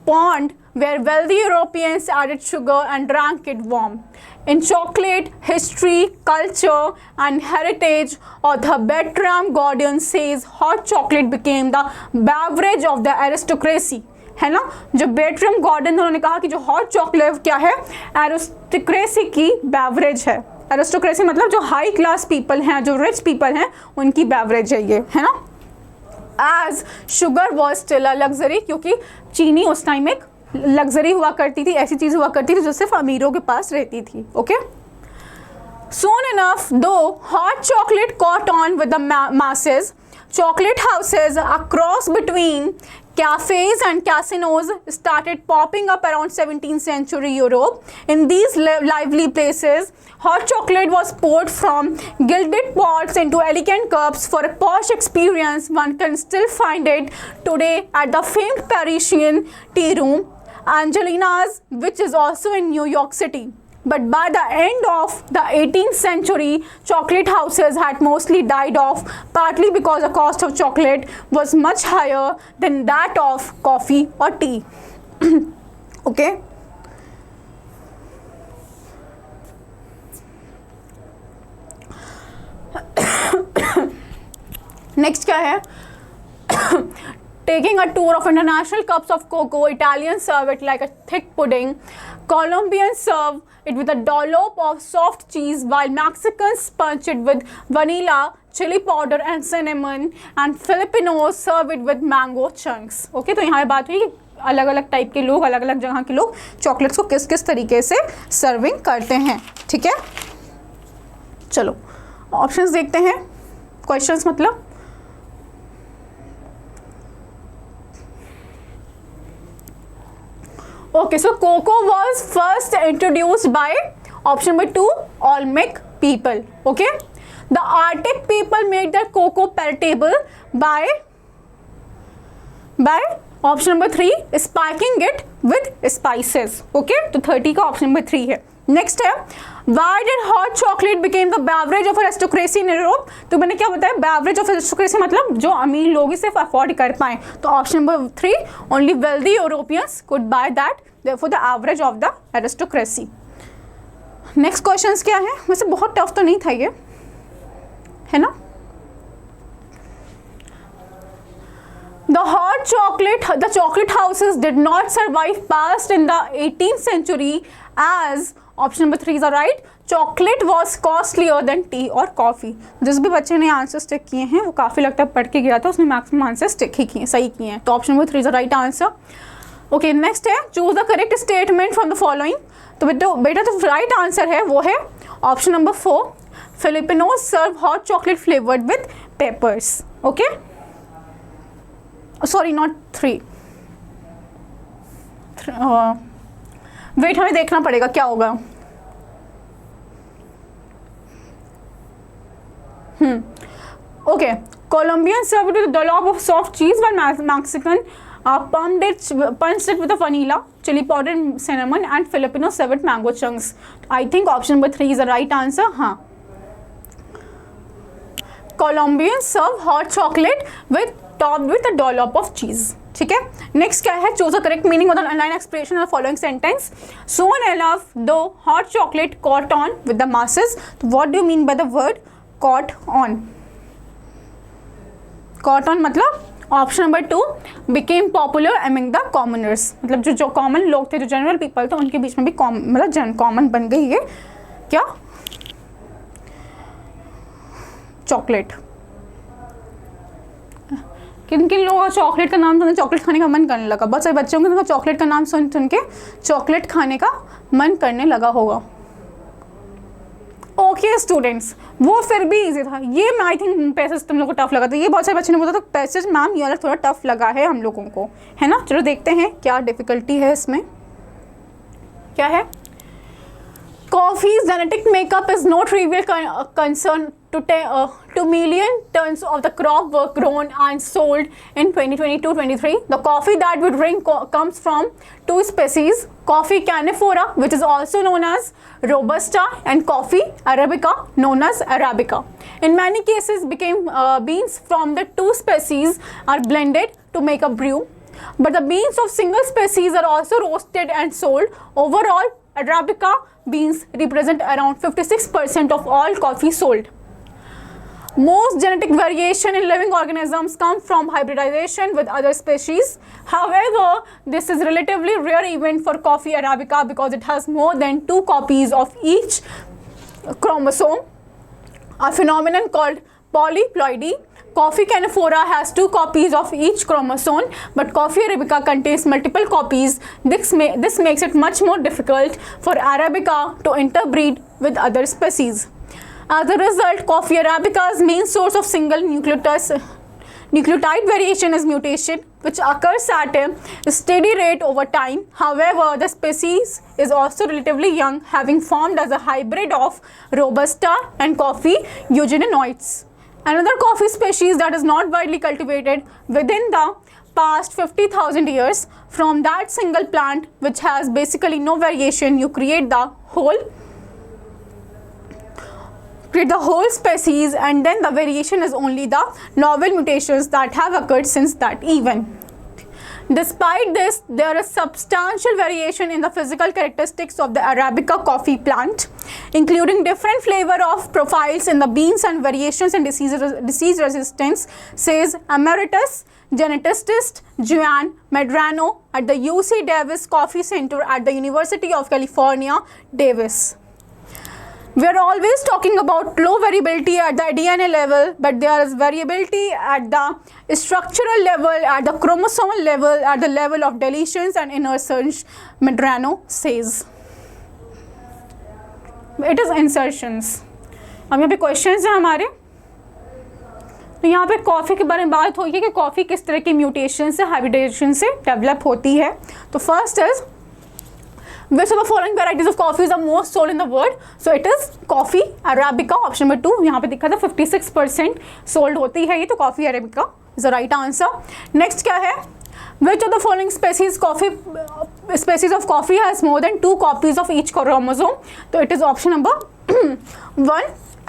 pond, where wealthy Europeans added sugar and drank it warm. In chocolate history, culture and heritage, author Bertram Gordon says hot chocolate became the beverage of the aristocracy. है ना? जो बेट्रम Gordon उन्होंने कहा कि जो hot chocolate क्या है, aristocracy की बेवरेज है. एरिस्टोक्रेसी मतलब जो हाई क्लास पीपल हैं, जो रिच पीपल हैं, उनकी बेवरेज है ये, है ना? As sugar was still a luxury, क्योंकि चीनी उस टाइम एक लग्जरी हुआ करती थी, ऐसी चीज़ हुआ करती थी जो सिर्फ अमीरों के पास रहती थी. Okay. Soon enough, though, hot chocolate caught on with the masses. Chocolate houses across between cafes and casinos started popping up around 17th century Europe. In these lively places, hot chocolate was poured from gilded pots into elegant cups for a posh experience. One can still find it today at the famed Parisian tea room, Angelina's, which is also in New York City. But by the end of the 18th century, chocolate houses had mostly died off, partly because the cost of chocolate was much higher than that of coffee or tea. Okay. Next क्या है? Taking a tour of international cups of cocoa, Italians serve it like a thick pudding. Colombians serve it with a dollop of soft cheese, while Mexicans punch it with vanilla, chili powder and cinnamon, and Filipinos serve it with mango chunks. Okay, तो यहाँ पे बात हुई अलग अलग type के लोग, अलग अलग जगह के लोग चॉकलेट्स को किस किस तरीके से सर्विंग करते हैं. ठीक है, चलो ऑप्शंस देखते हैं. क्वेश्चंस मतलब okay, so cocoa was first introduced by option number 2 Olmec people. Okay, the Arctic people made their cocoa palatable by option number 3 spiking it with spices. Okay, तो 30 का option number 3 है. Next है, why did hot chocolate became the beverage of aristocracy in Europe? तो मैंने क्या बताया, beverage of aristocracy मतलब जो अमीर लोग इसे अफोर्ड कर पाए. तो option number 3 only wealthy Europeans could buy that, therefore the average of the aristocracy. Next questions क्या है? वैसे बहुत टफ तो नहीं था ये, है ना? The chocolate houses did not survive past in the 18th century as option number 3 is the right. Chocolate was costlier than tea or coffee. जिस भी बच्चे ने आंसर टिक किए हैं वो काफ़ी लगता है पढ़ के गया था, उसने मैक्सिमम आंसर टिक ही किए, सही किए हैं. तो option number 3 is the right answer. Okay, next है, choose the correct statement from the following. तो बेटा जो राइट आंसर है वो है option number 4. Filipinos serve hot chocolate flavoured with peppers. Okay, sorry not 3. Wait, हमें देखना पड़ेगा क्या होगा. Okay, Colombian serve with dollop of soft cheese, while Mexican punched it with a vanilla, chili powder, cinnamon, and Filipino serve it mango chunks. I think option number 3 is the right answer. हाँ, Colombians serve hot chocolate topped with a dollop of cheese. ठीक है. Next क्या है, choose the correct meaning of the line expression of the following sentence. Soon enough, though hot chocolate caught on with the masses. What do you mean by the word caught on? Caught on मतलब option number 2 became popular among the commoners. मतलब जो common लोग थे, जो general people थे, उनके बीच में भी मतलब कॉमन बन गई है क्या, चॉकलेट. किन किन लोगों का चॉकलेट का नाम सुन चॉकलेट खाने का मन करने लगा? बहुत सारे बच्चों को चॉकलेट का नाम सुन के चॉकलेट खाने का मन करने लगा होगा. ओके स्टूडेंट्स, वो फिर भी इजी था। ये मैं आई थिंक पैसेज तुम लोग को टफ लगा था, ये बहुत सारे बच्चों ने बोला था पैसेज मैम ये वाला थोड़ा टफ लगा है हम लोगों को, है ना। चलो देखते हैं क्या डिफिकल्टी है इसमें, क्या है। Coffee's genetic makeup is no trivial concern. To million tons of the crop were grown and sold in 2022-23. The coffee that we drink comes from two species, coffee canephora, which is also known as Robusta, and coffee arabica, known as Arabica. In many cases, beans from the two species are blended to make a brew, but the beans of single species are also roasted and sold. Overall, Arabica beans represent around 56% of all coffee sold. Most genetic variation in living organisms come from hybridization with other species. However, this is relatively rare event for coffee Arabica because it has more than 2 copies of each chromosome, a phenomenon called polyploidy. Coffee canephora has 2 copies of each chromosome, but coffee Arabica contains multiple copies. This makes it much more difficult for Arabica to interbreed with other species. As a result, coffee Arabica's main source of single nucleotide variation is mutation, which occurs at a steady rate over time. However, the species is also relatively young, having formed as a hybrid of Robusta and coffee eugenioids. Another coffee species that is not widely cultivated within the past 50,000 years. From that single plant, which has basically no variation, you create the whole species, and then the variation is only the novel mutations that have occurred since that event. Despite this, there is substantial variation in the physical characteristics of the Arabica coffee plant, including different flavor of profiles in the beans and variations in disease resistance, says Emeritus geneticist Juan Medrano at the UC Davis Coffee Center at the University of California, Davis. We are always talking about low variability at the DNA level, but there is variability at the structural level, at the chromosomal level, at the level of deletions and insertions, Medrano says. It is insertions. अब यहाँ पे questions हैं हमारे, तो यहाँ पे coffee के बारे में बात हुई है कि कॉफ़ी किस तरह की म्यूटेशन से, हाइब्रिडेशन से डेवलप होती है। तो first is which of the following varieties of coffee is the most sold in the world? So it is coffee Arabica, option number 2. यहाँ पे दिखा था 56% sold होती है ये, तो coffee Arabica is the right answer. Next क्या है? Which of the following species of coffee has more than 2 copies of each chromosome? तो it is option number 1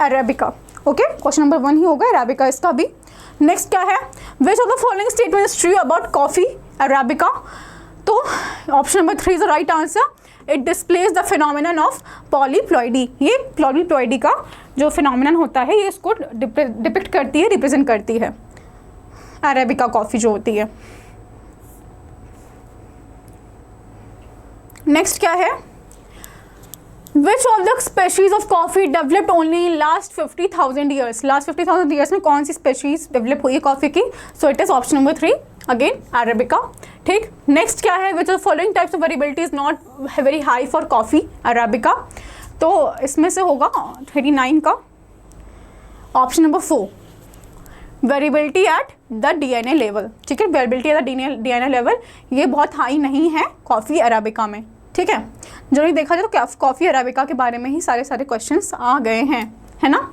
Arabica. Okay, question number 1 ही होगा Arabica इसका भी. Next क्या है? Which of the following statement is true about coffee Arabica? तो option number 3 is the right answer. It displays the phenomenon of polyploidy. ये polyploidy का जो phenomenon होता है ये इसको डिपिक्ट करती है, रिप्रेजेंट करती है अरेबिका कॉफ़ी जो होती है। नेक्स्ट क्या है? Which of the species of coffee developed only in last 50,000 years? Last 50,000 years में कौन सी species develop हुई है कॉफ़ी की? So it is option number 3 again Arabica. ठीक, नेक्स्ट क्या है? Which of the following types of variability is not very high for coffee Arabica? तो इसमें से होगा 39 का option number 4 variability at the DNA level. ठीक है, variability at the DNA level ये बहुत हाई नहीं है कॉफ़ी अराबिका में। ठीक है, जो नहीं देखा जाए तो कॉफ़ी अराबिका के बारे में ही सारे क्वेश्चंस आ गए हैं, है ना।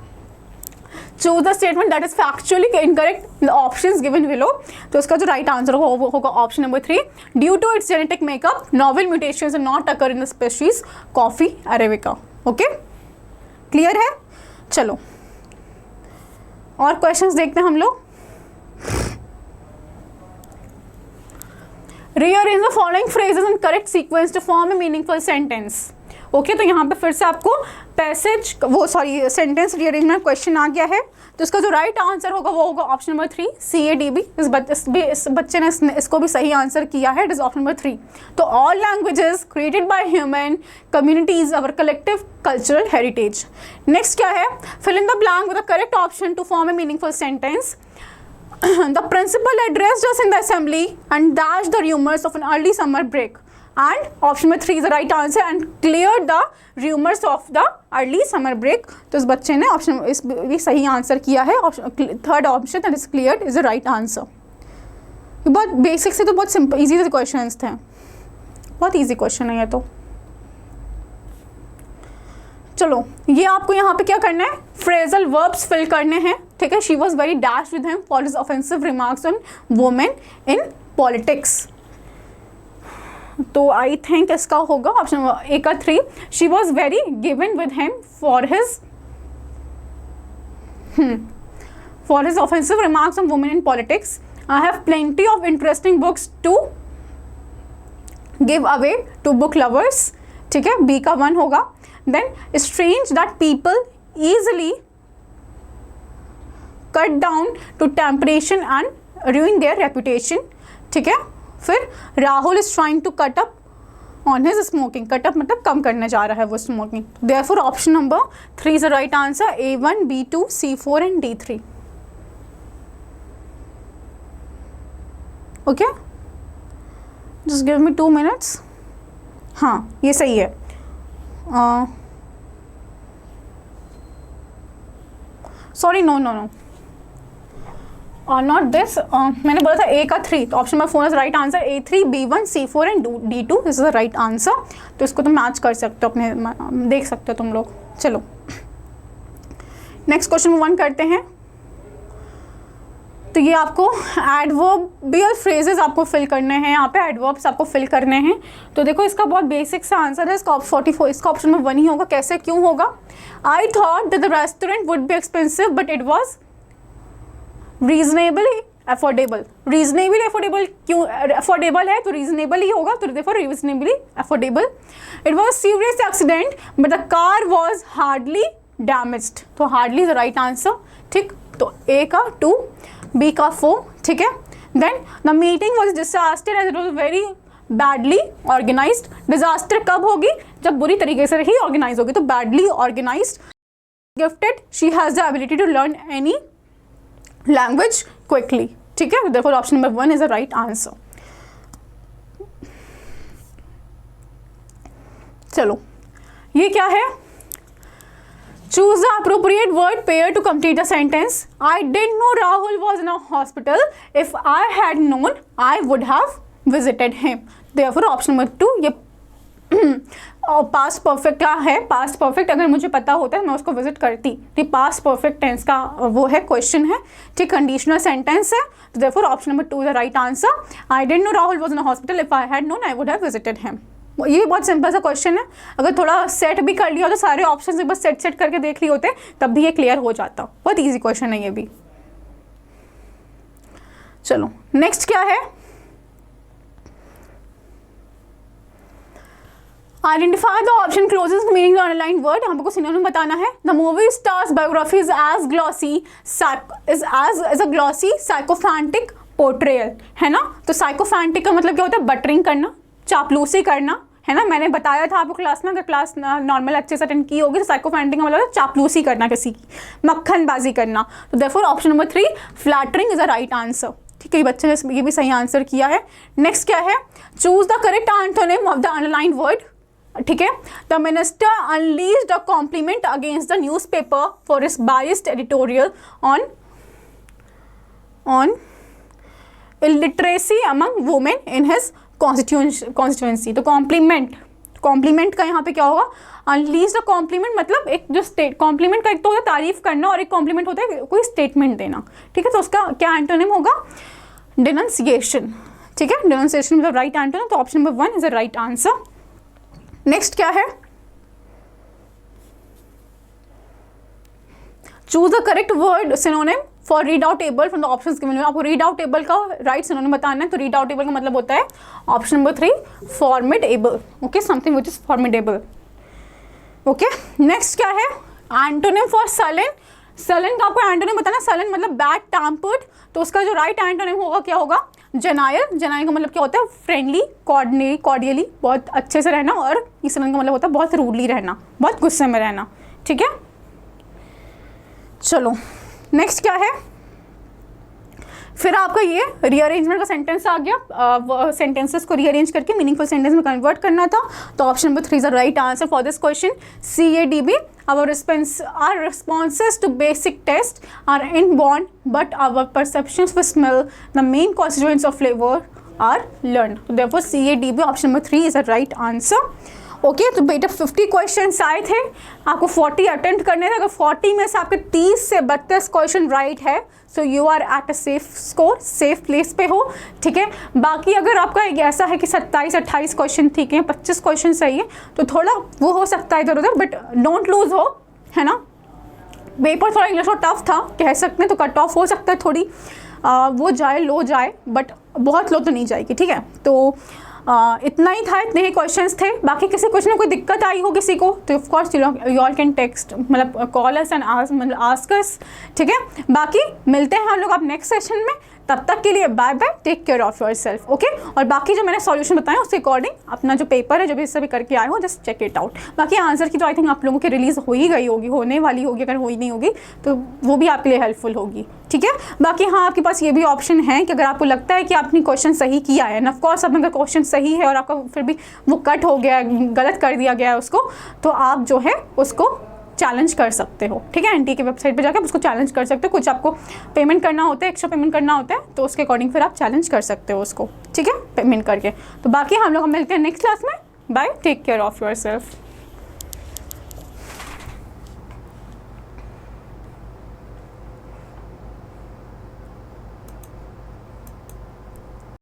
Choose the statement that is factually incorrect the options given below. तो इसका जो राइट आंसर होगा वो होगा option number 3, due to its genetic makeup novel mutations are not occur in the species coffee arabica. Okay, clear है? चलो और questions देखते हैं हम लोग। Rearrange the following phrases in correct sequence to form a meaningful sentence. Okay, तो यहाँ पे फिर से आपको सेंटेंस रीअरेंजमेंट क्वेश्चन आ गया है। तो इसका जो राइट आंसर होगा वो होगा ऑप्शन नंबर 3 CADB। इस बच्चे ने इसको भी सही आंसर किया है, इट इज ऑप्शन नंबर 3। तो all languages created by human communities our collective cultural heritage. Next क्या है? Fill in the blank with the correct option to form a meaningful sentence. The principal addressed us in the assembly and dashed the rumors of an early summer break. And option number 3 is the right answer and clear the rumours of the early summer break. तो इस बच्चे ने option इस भी सही answer किया है। Third option that is cleared is the right answer. बहुत बेसिक से तो बहुत सिंपल इजी से क्वेश्चन थे, बहुत ईजी क्वेश्चन है ये तो। चलो ये आपको यहाँ पे क्या करना है, फ्रेजल वर्ब्स फिल करने हैं, ठीक है। She was very dash with him for his offensive remarks on women in politics. तो आई थिंक इसका होगा ऑप्शन ए का 3। She was very given with him for his offensive remarks on women in politics. I have plenty of interesting books to give away to book lovers, ठीक है, B का 1 होगा। Then strange that people easily cut down to temptation and रूइन there reputation, ठीक है। फिर Rahul is trying to cut up on his smoking, cut up मतलब कम करने जा रहा है वो smoking. Therefore option number 3 is the right answer, A1, B2, C4 and D3। Okay, just give me 2 minutes. हाँ ये सही है। Sorry no no no not this, मैंने बोला था ए का 3, तो option number 4 is right answer, A3, B1, C4 and D2 this is the right answer. तो इसको तो मैच कर सकते हो अपने, देख सकते हो तुम लोग। चलो नेक्स्ट क्वेश्चन 1 करते हैं। तो ये आपको एडवर्बियल फ्रेजेस आपको फिल करने हैं, यहाँ पे एडवर्ब्स आपको फिल करने हैं। तो देखो इसका बहुत बेसिक सा आंसर है, इसका 44, इसका ऑप्शन में 1 ही होगा। कैसे, क्यों होगा? I thought that the restaurant would be expensive but it was reasonably affordable. Reasonably affordable क्यों, अफोर्डेबल है तो रीजनेबल ही होगा, तो देखो reasonably affordable. It was serious accident but the car was hardly damaged, तो हार्डली द राइट आंसर, ठीक। तो ए का 2, बी का 4, ठीक है। Then the meeting was disaster as it was very badly organised. Disaster कब होगी, जब बुरी तरीके से ही ऑर्गेनाइज होगी, तो badly organised. Gifted, she has the ability to learn any language quickly, ठीक है। Therefore option number 1 is the right answer. चलो ये क्या है, choose the appropriate word pair to complete the sentence. I didn't know Rahul was in a hospital. If I had known, I would have visited him. Therefore option number 2 ये past perfect का है। Past perfect अगर मुझे पता होता है मैं उसको विजिट करती। ठीक, पास्ट परफेक्ट टेंस का वो है क्वेश्चन है, ठीक, कंडीशनल सेंटेंस है। तो therefore option number 2 is the right answer. I didn't know Rahul was in a hospital, if I had known I would have visited him. ये बहुत सिंपल सा क्वेश्चन है, अगर थोड़ा सेट भी कर लिया हो तो सारे ऑप्शन बस सेट करके देख लिए होते तब भी ये क्लियर हो जाता। बहुत इजी क्वेश्चन है ये भी। चलो नेक्स्ट क्या है, identify the option closest meaning the underline word. हमको सिनोनिम बताना है। The movie star's biography is as glossy is as a glossy sycophantic portrayal, है ना। तो साइकोफैंटिक का मतलब क्या होता है, बटरिंग करना, चापलूसी करना, है ना। मैंने बताया था आपको क्लास में, अगर क्लास नॉर्मल अच्छे से अटेंड की होगी तो साइकोफैंटिक का मतलब चापलूसी करना, किसी की मक्खनबाजी करना। तो therefore option number 3 flattering is a right answer, ठीक है। बच्चे ने ये भी सही आंसर किया है। नेक्स्ट क्या है, choose the correct antonym of the underline word, ठीक है। The minister unleashed a compliment against the newspaper for his biased editorial on illiteracy among women in his constituency. तो कॉम्प्लीमेंट का यहाँ पे क्या होगा, अनलीज्ड अ कॉम्प्लीमेंट मतलब एक जो स्टेट, कॉम्प्लीमेंट का एक तो होता है तारीफ करना और एक कॉम्प्लीमेंट होता है कोई स्टेटमेंट देना, ठीक है। तो उसका क्या एंटोनिम होगा, डिनंसिएशन, ठीक है। डिनंसिएशन मतलब राइट एंटोनिम, तो option number 1 is a right answer. Next क्या है, choose the correct word synonym for read out table from the options given. आपको रीड आउट टेबल का राइट सिनोनिम बताना है। तो रीड आउट टेबल का मतलब होता है option number 3 formidable, okay, something which is formidable, okay. Next क्या है, एंटोनिम फॉर सलन। सलन का आपको एंटोनिम बताना, सलन मतलब बैड टेम्पर्ड, तो उसका जो राइट एंटोनिम होगा क्या होगा, जेनायल। जेनायल का मतलब क्या होता है, फ्रेंडली, कॉर्डियली, बहुत अच्छे से रहना, और सलन का मतलब होता है बहुत रूडली रहना, बहुत गुस्से में रहना, ठीक है। चलो नेक्स्ट क्या है, फिर आपका ये रीअरेंजमेंट का सेंटेंस आ गया, सेंटेंसेस को रीअरेंज करके मीनिंगफुल सेंटेंस में कन्वर्ट करना था। तो option number 3 is the right answer for this question, CADB। our responses to basic test are inborn, but our perceptions with smell, the main constituents of flavor, are learned. Therefore CADB option number 3 is the right answer. Okay तो बेटा 50 questions आए थे, आपको 40 attempt करने थे। अगर 40 में से आपके 30 से 32 क्वेश्चन राइट है, so you are at a safe score, safe place पे हो, ठीक है। बाकी अगर आपका एक ऐसा है कि 27-28 क्वेश्चन ठीक है, 25 क्वेश्चन सही है, तो थोड़ा वो हो सकता है इधर उधर, बट डोंट लूज हो, है ना। पेपर थोड़ा इंग्लिश में टफ था कह सकते हैं, तो कट ऑफ हो सकता है थोड़ी वो जाए, लो जाए, बट बहुत लो तो नहीं जाएगी, ठीक है। तो इतना ही था, इतने ही क्वेश्चंस थे। बाकी किसी क्वेश्चन में कोई दिक्कत आई हो किसी को, तो of course you all can text, मतलब call us and ask us, ठीक है। बाकी मिलते हैं हम लोग अब नेक्स्ट सेशन में, तब तक के लिए bye bye, take care of yourself, okay. और बाकी जो मैंने सॉल्यूशन बताया उसके अकॉर्डिंग अपना जो पेपर है, जो भी इससे भी करके आए हो, जस्ट चेक इट आउट। बाकी आंसर की तो आई थिंक आप लोगों की रिलीज़ हो ही गई होगी, होने वाली होगी, अगर हुई नहीं होगी तो वो भी आपके लिए हेल्पफुल होगी, ठीक है। बाकी हाँ, आपके पास ये भी ऑप्शन है कि अगर आपको लगता है कि आपने क्वेश्चन सही किया है, ऑफ कोर्स अब अगर क्वेश्चन सही है और आपका फिर भी वो कट हो गया, गलत कर दिया गया है उसको, तो आप जो है उसको चैलेंज कर सकते हो, ठीक है। NTA की वेबसाइट पे जाकर उसको चैलेंज कर सकते हो। कुछ आपको पेमेंट करना होता है, एक्स्ट्रा पेमेंट करना होता है, तो उसके अकॉर्डिंग फिर आप चैलेंज कर सकते हो उसको, ठीक है, पेमेंट करके। तो बाकी हम लोग मिलते हैं नेक्स्ट क्लास में। Bye, take care of your self.